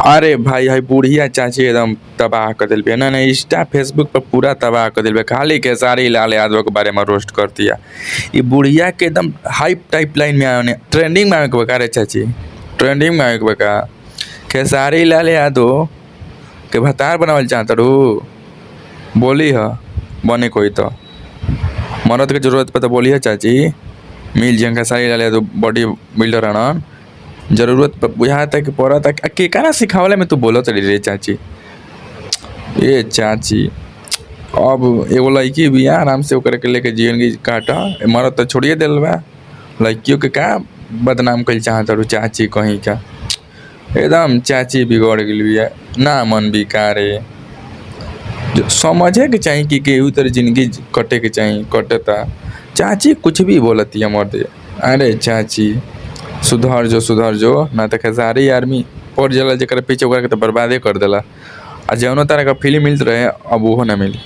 अरे भाई है बुढ़िया चाची एकदम तबाह कर दिल बे ना ना इंस्टा फेसबुक पर पूरा तबाह कर दिल बे खाली खेसारी लाल यादव के बारे में रोस्ट कर दिया। ये बुढ़िया के एकदम हाइप टाइप लाइन में आने ट्रेंडिंग में आवे के बका रे चाची ट्रेंडिंग में आवे के बका खेसारी लाल यादव के भतार बनावल चाहता रू बोली है बने कोई तो मरद के जरूरत पर तो बोली है चाची मिल जाए खेसारी लाल यादव बॉडी बिल्डर आना जरूरत बुझा तक पड़ा तक के काना सिखावले में तू बोलत रही रे चाची। ए चाची अब एगो लड़की भी आराम से ओकरे के लेके जिंदगी काटा मरद तो छोड़िए दिल बा लड़कियों के का बदनाम कल चाहत रू चाची कहीं का एकदम चाची बिगड़ गई है ना मन बिकारे जो समझे के चाहिए कि केहू तरह जिंदगी कटे के चाहिए कटता चाची कुछ भी बोलती है मर्द। अरे चाची सुधर जो ना तो खेसारी आर्मी पड़ जाला जरा पीछे ओकरा के तो बर्बादे कर देला आ जौनो तरह का फिल्म मिलत रहे अब वो ना मिली।